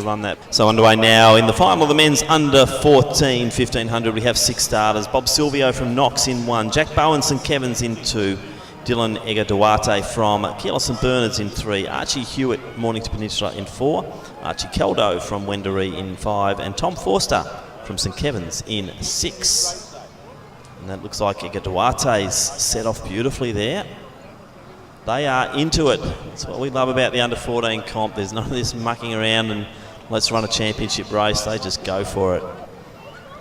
run that. So underway now in the final of the men's under 14 1500. We have 6 starters. Bob Silvio from Knox in 1, Jack Bowen St Kevin's in 2, Dylan Egger Duarte from Keolis St Bernard's in 3, Archie Hewitt Mornington Peninsula in 4, Archie Keldo from Wendouree in 5, and Tom Forster from St Kevin's in 6. And that looks like Egger Duarte's set off beautifully there. They are into it. That's what we love about the under-14 comp. There's none of this mucking around and let's run a championship race. They just go for it.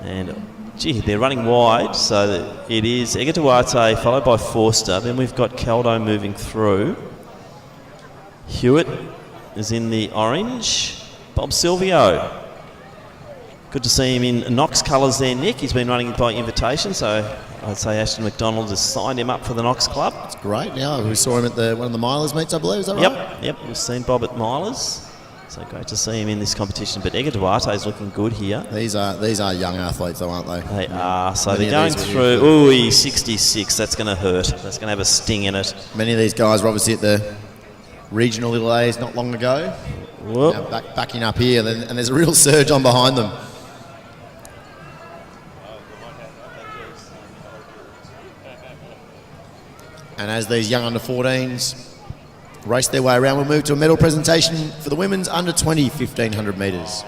And, gee, they're running wide, so it is Egger Duarte followed by Forster. Then we've got Caldo moving through. Hewitt is in the orange. Bob Silvio. Good to see him in Knox colours there, Nick. He's been running by invitation, so I'd say Ashton McDonald has signed him up for the Knox Club. That's great. Now we saw him at one of the Milers meets, I believe. Is that right? Yep. We've seen Bob at Milers, so great to see him in this competition. But Egger Duarte is looking good here. These are young athletes, though, aren't they? They are. So they're going through. Ooh, he's 66. That's going to hurt. That's going to have a sting in it. Many of these guys were obviously at the regional delays not long ago. Now backing up here, and there's a real surge on behind them. And as these young under-14s race their way around, we'll move to a medal presentation for the women's under-20 1500 metres.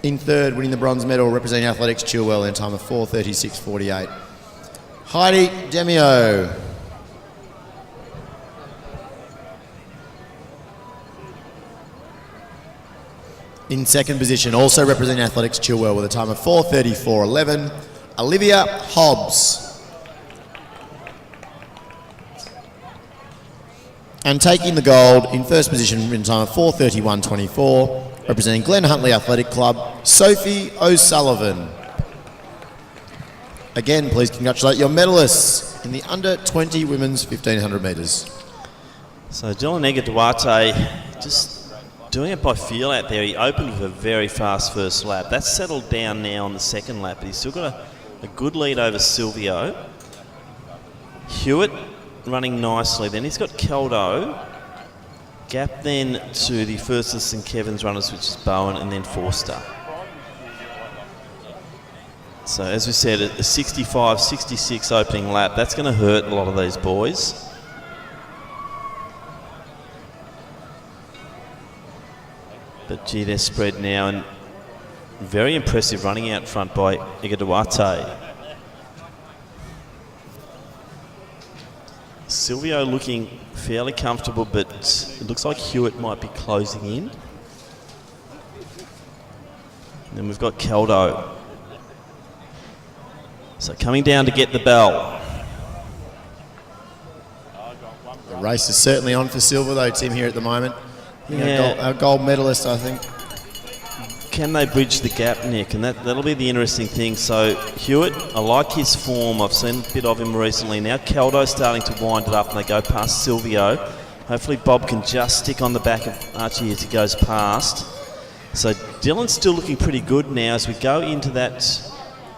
In third, winning the bronze medal, representing Athletics Chilwell in a time of 4:36.48. Heidi Demio. In second position, also representing Athletics Chilwell with a time of 4:34.11, Olivia Hobbs. And taking the gold in first position in time of 4:31.24, representing Glen Huntley Athletic Club, Sophie O'Sullivan. Again, please congratulate your medalists in the under-20 women's 1500 metres. So Dylan Egger Duarte just doing it by feel out there. He opened with a very fast first lap. That's settled down now on the second lap, but he's still got a good lead over Silvio. Hewitt running nicely. Then he's got Keldo. Gap then to the first of St Kevin's runners, which is Bowen, and then Forster. So as we said, a 65-66 opening lap. That's going to hurt a lot of these boys. But gee, they're spread now, and very impressive running out front by Egger Duarte. Silvio looking fairly comfortable, but it looks like Hewitt might be closing in. And then we've got Keldo. So coming down to get the bell. The race is certainly on for silver, though, Tim, here at the moment. Our gold medalist, I think. Can they bridge the gap, Nick? And that'll be the interesting thing. So Hewitt, I like his form. I've seen a bit of him recently. Now Keldo's starting to wind it up and they go past Silvio. Hopefully Bob can just stick on the back of Archie as he goes past. So Dylan's still looking pretty good now as we go into that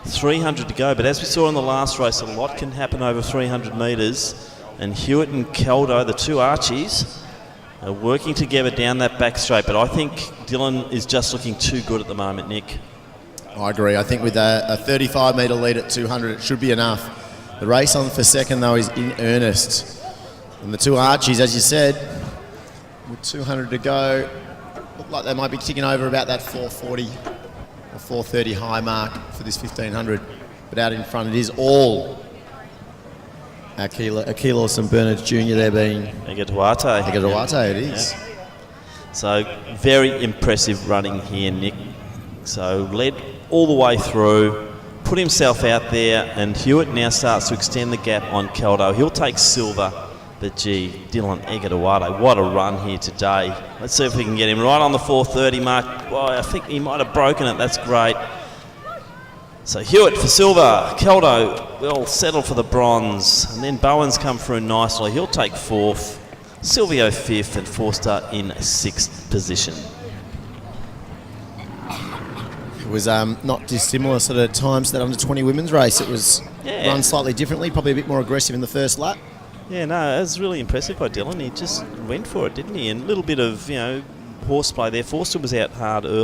300 to go. But as we saw in the last race, a lot can happen over 300 metres. And Hewitt and Keldo, the two Archies, are working together down that back straight, but I think Dylan is just looking too good at the moment, Nick. I agree. I think with a 35-metre lead at 200, it should be enough. The race on for second, though, is in earnest. And the two Archies, as you said, with 200 to go, look like they might be ticking over about that 440 or 430 high mark for this 1500. But out in front, it is all Aquila St Bernard's Jr. there being Egger Duarte. Egger Duarte, it is. Yeah. So very impressive running here, Nick. So led all the way through, put himself out there, and Hewitt now starts to extend the gap on Keldo. He'll take silver, but gee, Dylan Egger Duarte, what a run here today. Let's see if we can get him right on the 430 mark. Well, I think he might have broken it. That's great. So Hewitt for silver, Keldo will settle for the bronze, and then Bowen's come through nicely. He'll take fourth, Silvio fifth, and Forster in sixth position. It was not dissimilar sort of times to that under-20 women's race. It was run slightly differently, probably a bit more aggressive in the first lap. Yeah, no, it was really impressive by Dylan. He just went for it, didn't he? And a little bit of, horseplay there. Forster was out hard early.